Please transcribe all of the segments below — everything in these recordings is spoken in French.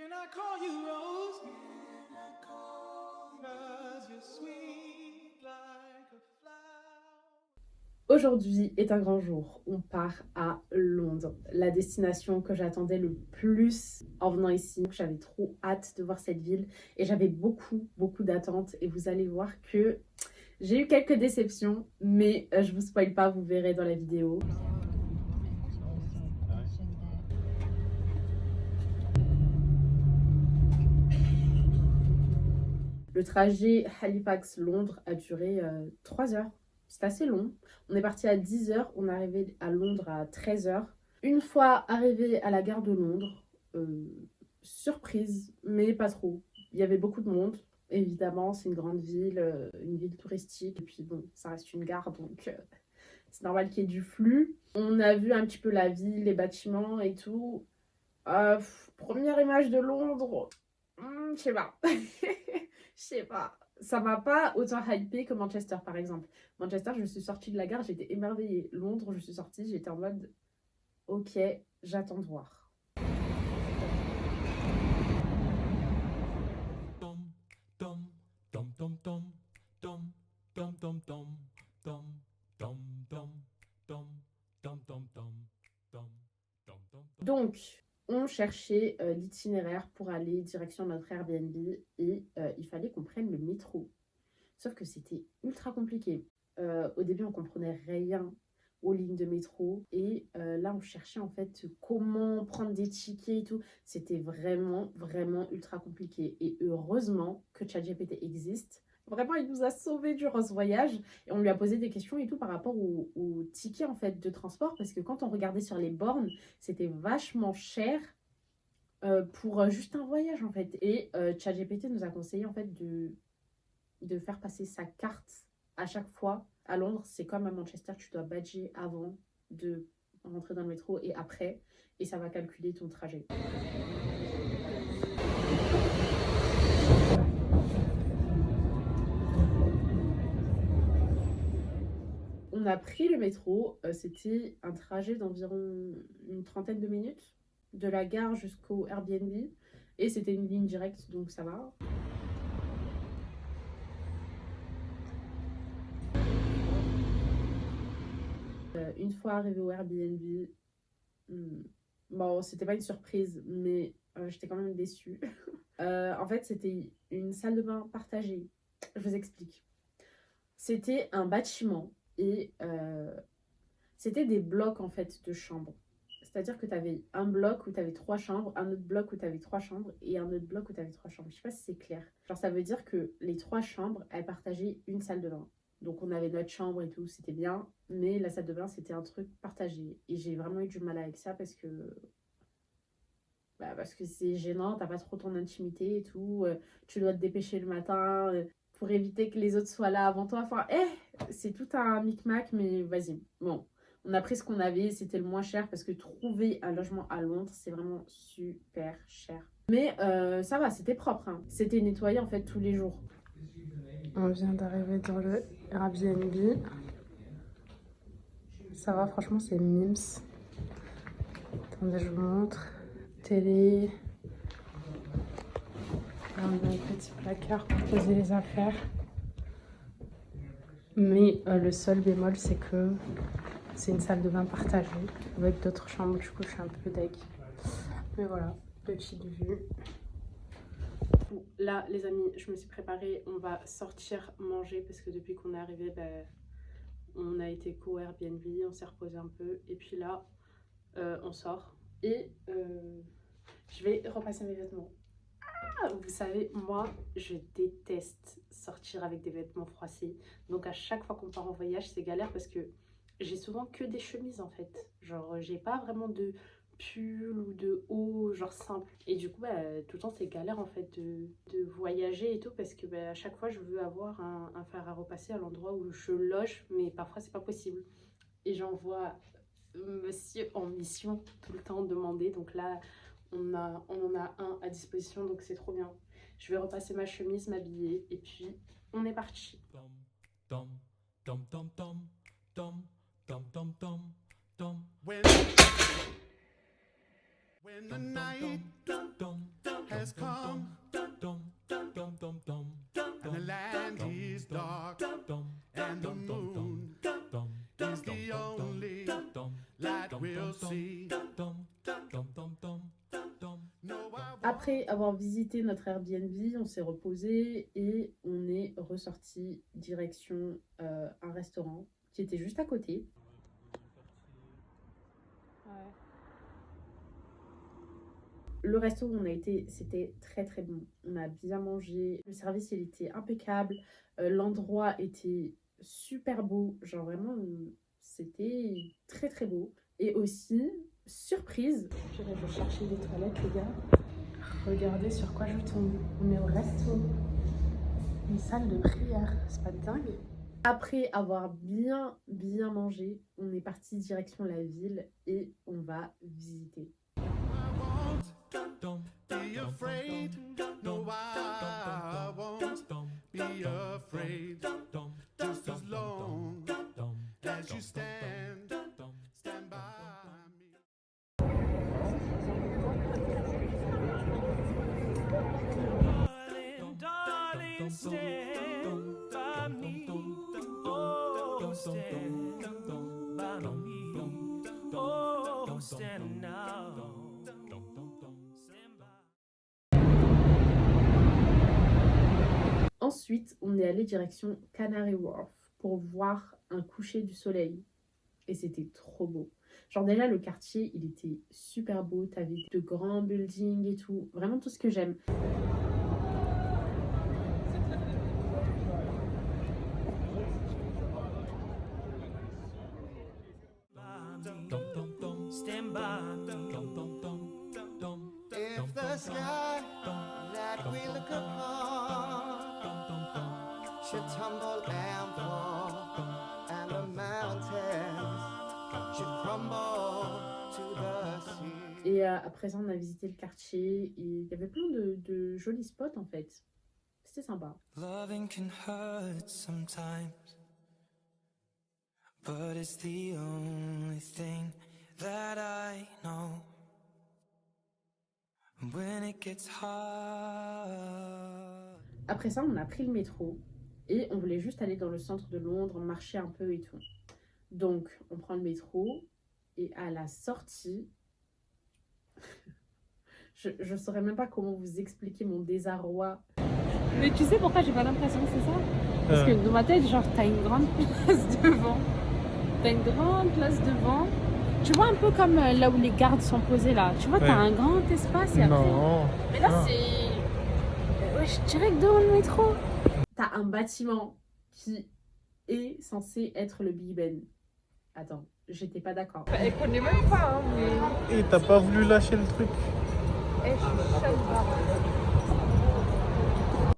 Can I call you Rose? Can I call you 'cause you're sweet like a flower. Aujourd'hui est un grand jour. On part à Londres, la destination que j'attendais le plus en venant ici. J'avais trop hâte de voir cette ville et j'avais beaucoup d'attentes. Et vous allez voir que j'ai eu quelques déceptions, mais je vous spoil pas, vous verrez dans la vidéo. Le trajet Halifax-Londres a duré 3 heures. C'est assez long. On est parti à 10 heures, on est arrivé à Londres à 13 heures. Une fois arrivé à la gare de Londres, surprise, mais pas trop. Il y avait beaucoup de monde. Évidemment, c'est une grande ville, une ville touristique. Et puis bon, ça reste une gare, donc c'est normal qu'il y ait du flux. On a vu un petit peu la ville, les bâtiments et tout. Première image de Londres, je sais pas. Je sais pas. Ça m'a pas autant hypé que Manchester, par exemple. Manchester, je suis sortie de la gare, j'étais émerveillée. Londres, je suis sortie, j'étais en mode ok, j'attends de voir. Donc, on cherchait l'itinéraire pour aller direction notre Airbnb et il fallait qu'on prenne le métro. Sauf que c'était ultra compliqué. Au début, on comprenait rien aux lignes de métro et là, on cherchait en fait comment prendre des tickets et tout. C'était vraiment ultra compliqué. Et heureusement que ChatGPT existe. Vraiment, il nous a sauvés durant ce voyage et on lui a posé des questions et tout par rapport aux tickets en fait de transport parce que quand on regardait sur les bornes, c'était vachement cher pour juste un voyage en fait. Et ChatGPT nous a conseillé en fait de faire passer sa carte à chaque fois. À Londres, c'est comme à Manchester, tu dois badger avant de rentrer dans le métro et après, et ça va calculer ton trajet. On a pris le métro, c'était un trajet d'environ une trentaine de minutes, de la gare jusqu'au Airbnb, et c'était une ligne directe, donc ça va. Une fois arrivé au Airbnb, bon, c'était pas une surprise, mais j'étais quand même déçue. En fait, c'était une salle de bain partagée. Je vous explique. C'était un bâtiment et c'était des blocs en fait de chambres. C'est-à-dire que tu avais un bloc où tu avais 3 chambres, un autre bloc où tu avais 3 chambres et un autre bloc où tu avais 3 chambres. Je sais pas si c'est clair. Genre, ça veut dire que les 3 chambres, elles partageaient une salle de bain. Donc, on avait notre chambre et tout, c'était bien. Mais la salle de bain, c'était un truc partagé. Et j'ai vraiment eu du mal avec ça parce que c'est gênant, t'as pas trop ton intimité et tout. Tu dois te dépêcher le matin pour éviter que les autres soient là avant toi. Enfin, c'est tout un micmac, mais vas-y. Bon, on a pris ce qu'on avait, c'était le moins cher parce que trouver un logement à Londres, c'est vraiment super cher. Mais ça va, c'était propre, hein. C'était nettoyé en fait tous les jours. On vient d'arriver dans le Airbnb. Ça va, franchement, c'est mims. Attendez, je vous montre. Télé. Là, on a un petit placard pour poser les affaires. Mais le seul bémol, c'est que c'est une salle de bain partagée avec d'autres chambres. Du coup, je suis un peu deg. Mais voilà, petite vue. Là, les amis, je me suis préparée. On va sortir manger parce que depuis qu'on est arrivé, on a été qu'au Airbnb, on s'est reposé un peu. Et puis là, on sort. Et je vais repasser mes vêtements. Vous savez, moi, je déteste sortir avec des vêtements froissés. Donc, à chaque fois qu'on part en voyage, c'est galère parce que j'ai souvent que des chemises, en fait. Genre, j'ai pas vraiment de pull ou de haut, genre simple. Et du coup, tout le temps, c'est galère, en fait, de voyager et tout parce que à chaque fois, je veux avoir un fer à repasser à l'endroit où je loge, mais parfois, c'est pas possible. Et j'envoie monsieur en mission tout le temps demander. Donc là, on en a un à disposition, donc c'est trop bien. Je vais repasser ma chemise, m'habiller, et puis on est parti. When the night has has come, and the land is dark, and the moon is the only light we'll see. Après avoir visité notre Airbnb, on s'est reposé et on est ressorti direction un restaurant qui était juste à côté. Ouais. Le resto où on a été, c'était très très bon. On a bien mangé, le service il était impeccable, l'endroit était super beau, genre vraiment c'était très très beau. Et aussi, surprise, je vais chercher des toilettes les gars. Regardez sur quoi je tombe. On est au resto. Une salle de prière. C'est pas dingue? Après avoir bien mangé, on est parti direction la ville et on va visiter. Be afraid, no, I won't be afraid. Just as long as you stand by me. Darling, stand by me. Oh, stand by me. Oh, stand now. Ensuite, on est allé direction Canary Wharf pour voir un coucher du soleil. Et c'était trop beau. Genre déjà, le quartier, il était super beau. T'avais de grands buildings et tout. Vraiment tout ce que j'aime. Stand by me. If the sky that we look upon should tumble and fall, and the mountains should crumble to the sea. Et après ça, on a visité le quartier. Et il y avait plein de jolis spots en fait. C'était sympa. Loving can hurt sometimes, but it's the only thing that I know. When it gets hard. Après ça, on a pris le métro et on voulait juste aller dans le centre de Londres, marcher un peu et tout. Donc, on prend le métro et à la sortie, je saurais même pas comment vous expliquer mon désarroi. Mais tu sais pourquoi j'ai pas l'impression que c'est ça? Parce que dans ma tête, genre, t'as une grande place devant. T'as une grande place devant. Tu vois un peu comme là où les gardes sont posés là. Tu vois, t'as un grand espace et après... Non. Mais là, c'est... Ouais, je dirais que devant le métro. T'as un bâtiment qui est censé être le Big Ben. Attends, j'étais pas d'accord. Elle connaît même pas, hein, mais... Et t'as pas voulu lâcher le truc? Eh, je suis chaude.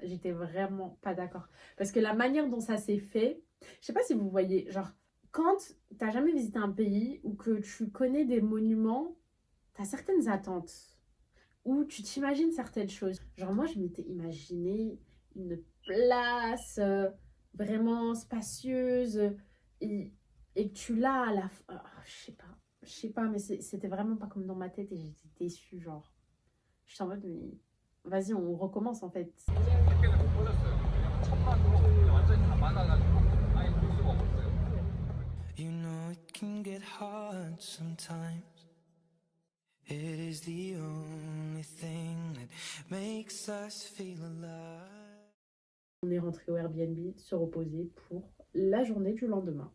J'étais vraiment pas d'accord. Parce que la manière dont ça s'est fait, je sais pas si vous voyez, genre, quand t'as jamais visité un pays ou que tu connais des monuments, t'as certaines attentes. Où tu t'imagines certaines choses. Genre moi, je m'étais imaginé une place vraiment spacieuse et que tu l'as à la fin. Oh, je sais pas, mais c'était vraiment pas comme dans ma tête et j'étais déçue, genre. Je suis en mode, mais vas-y, on recommence en fait. You know it can get hard sometimes. It is the only thing that makes us feel alive. On est rentré au Airbnb se reposer pour la journée du lendemain.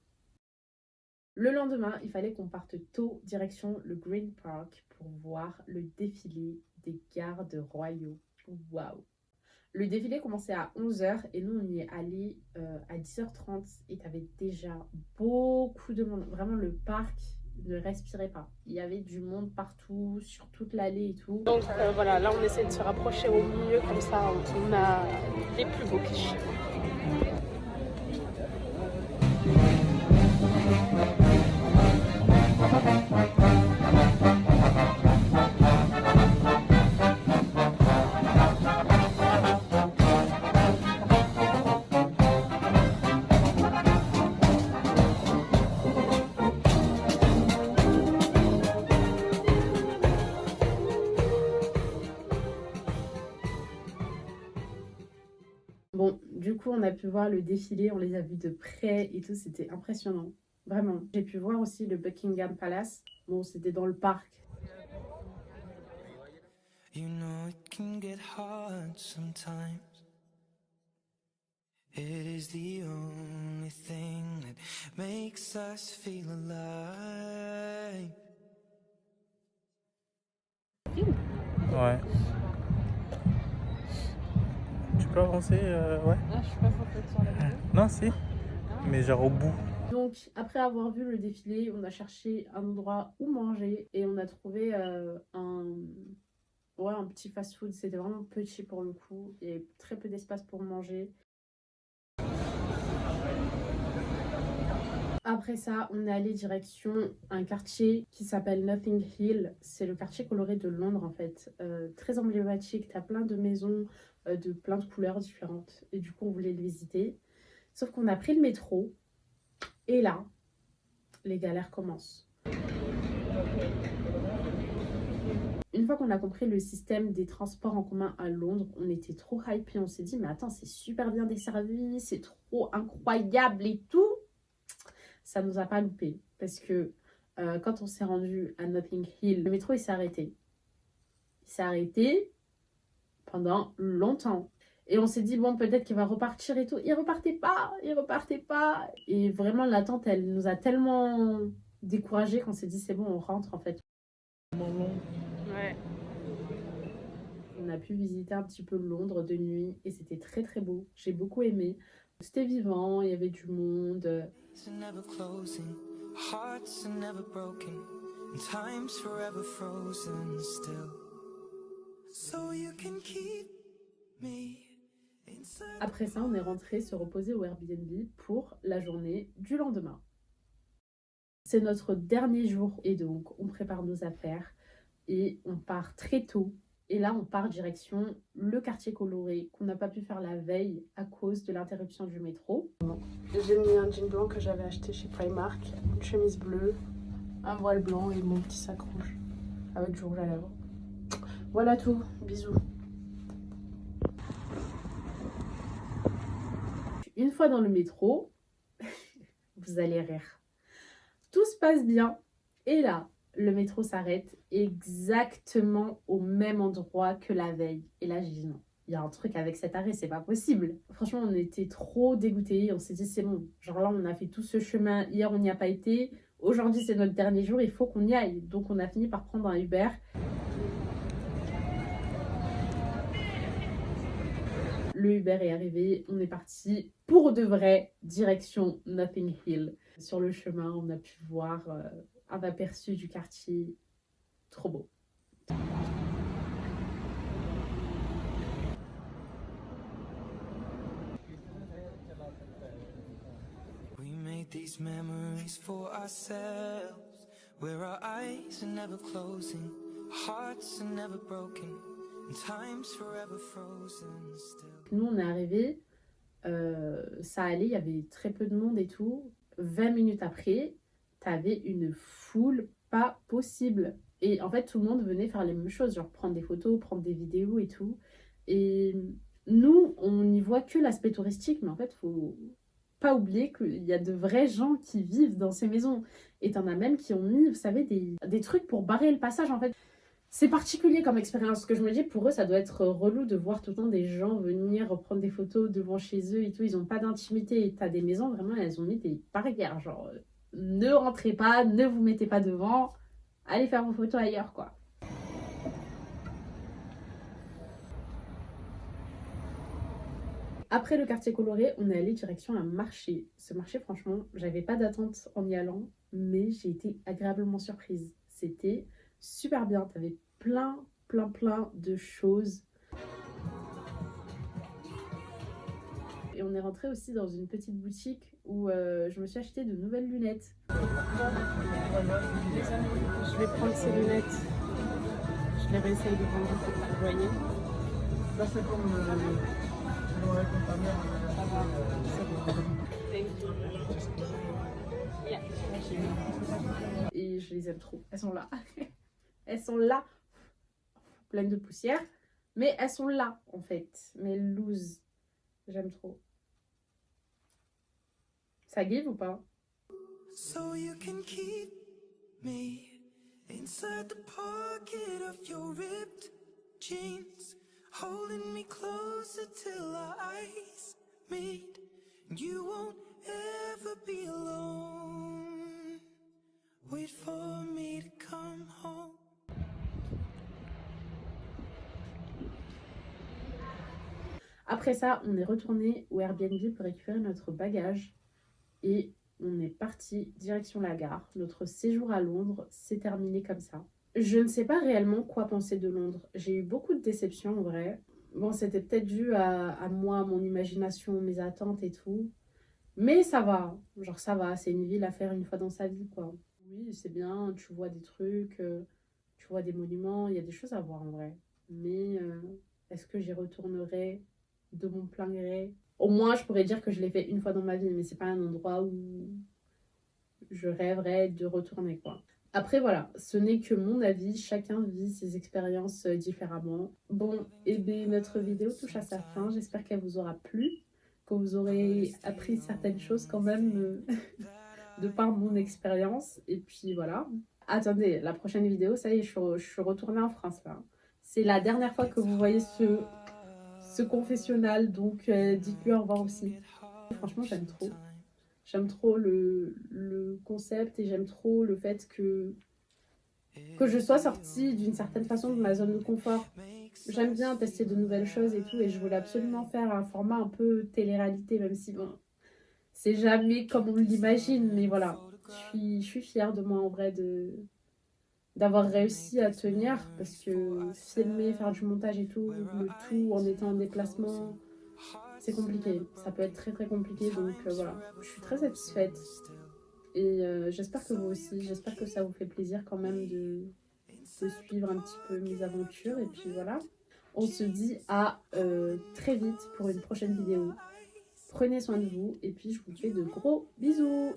Le lendemain, il fallait qu'on parte tôt direction le Green Park pour voir le défilé des gardes royaux. Waouh! Le défilé commençait à 11h et nous on y est allé à 10h30 et t'avais déjà beaucoup de monde. Vraiment le parc ne respirait pas. Il y avait du monde partout, sur toute l'allée et tout. Donc voilà, là on essaie de se rapprocher au milieu comme ça, on a les plus beaux clichés. Bon, du coup, on a pu voir le défilé, on les a vus de près et tout, c'était impressionnant. Vraiment. J'ai pu voir aussi le Buckingham Palace. Bon, c'était dans le parc. You know it can get hard sometimes. It is the only thing that makes us feel alive. Ouais. Tu peux avancer, ouais. Ah, je suis pas focus sur la vidéo. Non, si. Mais genre au bout. Donc, après avoir vu le défilé, on a cherché un endroit où manger et on a trouvé un petit fast-food. C'était vraiment petit pour le coup et très peu d'espace pour manger. Après ça, on est allé direction un quartier qui s'appelle Notting Hill. C'est le quartier coloré de Londres en fait. Très emblématique, t'as plein de maisons de plein de couleurs différentes. Et du coup, on voulait le visiter. Sauf qu'on a pris le métro. Et là, les galères commencent. Une fois qu'on a compris le système des transports en commun à Londres, on était trop hype et on s'est dit mais attends, c'est super bien desservi, c'est trop incroyable et tout. Ça nous a pas loupé parce que quand on s'est rendu à Notting Hill, le métro il s'est arrêté. Il s'est arrêté pendant longtemps. Et on s'est dit, bon, peut-être qu'il va repartir et tout. Il repartait pas, il repartait pas. Et vraiment, l'attente, elle nous a tellement découragés qu'on s'est dit, c'est bon, on rentre en fait. Ouais. On a pu visiter un petit peu Londres de nuit et c'était très très beau. J'ai beaucoup aimé. C'était vivant, il y avait du monde. Eyes are never closing, hearts are never broken, and time's forever frozen still. So you can keep me inside. Après ça, on est rentré se reposer au Airbnb pour la journée du lendemain. C'est notre dernier jour et donc on prépare nos affaires et on part très tôt. Et là, on part direction le quartier coloré qu'on n'a pas pu faire la veille à cause de l'interruption du métro. J'ai mis un jean blanc que j'avais acheté chez Primark, une chemise bleue, un voile blanc et mon petit sac rouge avec du rouge à lèvres. Voilà tout, bisous. Une fois dans le métro, vous allez rire. Tout se passe bien et là, le métro s'arrête exactement au même endroit que la veille. Et là, j'ai dit non, il y a un truc avec cet arrêt, c'est pas possible. Franchement, on était trop dégoûtés. On s'est dit, c'est bon. Genre là, on a fait tout ce chemin. Hier, on n'y a pas été. Aujourd'hui, c'est notre dernier jour. Il faut qu'on y aille. Donc, on a fini par prendre un Uber. Le Uber est arrivé. On est parti pour de vrai, direction Notting Hill. Sur le chemin, on a pu voir un aperçu du quartier. Trop beau. We made these memories for ourselves, where our eyes are never closing, hearts are never broken, and time's forever frozen still. Nous, on est arrivés, ça allait, il y avait très peu de monde et tout. 20 minutes après, t'avais une foule pas possible. Et en fait, tout le monde venait faire les mêmes choses, genre prendre des photos, prendre des vidéos et tout. Et nous, on n'y voit que l'aspect touristique, mais en fait, faut pas oublier qu'il y a de vrais gens qui vivent dans ces maisons. Et t'en as même qui ont mis, vous savez, des trucs pour barrer le passage, en fait. C'est particulier comme expérience. Ce que je me dis, pour eux, ça doit être relou de voir tout le temps des gens venir prendre des photos devant chez eux et tout. Ils n'ont pas d'intimité. Et t'as des maisons, vraiment, elles ont mis des barrières. Genre, ne rentrez pas, ne vous mettez pas devant. Allez faire vos photos ailleurs, quoi. Après le quartier coloré, on est allé direction un marché. Ce marché, franchement, j'avais pas d'attente en y allant, mais j'ai été agréablement surprise. C'était super bien. T'avais plein de choses. Et on est rentré aussi dans une petite boutique où je me suis acheté de nouvelles lunettes. Je vais prendre ces lunettes. Je les réessaye de vendre, vous voyez. Là, c'est comme ta mère. Et je les aime trop. Elles sont là. Elles sont là. Pleines de poussière. Mais elles sont là, en fait. Mais elles loose. J'aime trop. Ça give ou pas? So you can keep me inside the pocket of your ripped jeans, holding me closer till our eyes meet. You won't ever be alone. Wait for me to come home. Après ça, on est retourné au Airbnb pour récupérer notre bagage et on est parti direction la gare. Notre séjour à Londres s'est terminé comme ça. Je ne sais pas réellement quoi penser de Londres. J'ai eu beaucoup de déceptions en vrai. Bon, c'était peut-être dû à moi, mon imagination, mes attentes et tout. Mais ça va, genre ça va, c'est une ville à faire une fois dans sa vie, quoi. Oui, c'est bien, tu vois des trucs, tu vois des monuments, il y a des choses à voir en vrai. Mais est-ce que j'y retournerai de mon plein gré? Au moins, je pourrais dire que je l'ai fait une fois dans ma vie, mais c'est pas un endroit où je rêverais de retourner, quoi. Après, voilà, ce n'est que mon avis, chacun vit ses expériences différemment. Bon, et bien notre vidéo touche à sa fin, j'espère qu'elle vous aura plu, que vous aurez appris certaines choses quand même de par mon expérience. Et puis voilà. Attendez, la prochaine vidéo, ça y est, je suis retournée en France là. C'est la dernière fois que vous voyez ce confessionnal, donc dites-lui au revoir aussi. Franchement, j'aime trop. J'aime trop le concept et j'aime trop le fait que je sois sortie d'une certaine façon de ma zone de confort. J'aime bien tester de nouvelles choses et tout, et je voulais absolument faire un format un peu télé-réalité, même si bon, c'est jamais comme on l'imagine, mais voilà. Je suis fière de moi en vrai d'avoir réussi à tenir, parce que filmer, faire du montage et tout, le tout en étant en déplacement, c'est compliqué. Ça peut être très très compliqué, donc voilà. Je suis très satisfaite. Et j'espère que vous aussi, j'espère que ça vous fait plaisir quand même de suivre un petit peu mes aventures. Et puis voilà, on se dit à très vite pour une prochaine vidéo. Prenez soin de vous et puis je vous fais de gros bisous.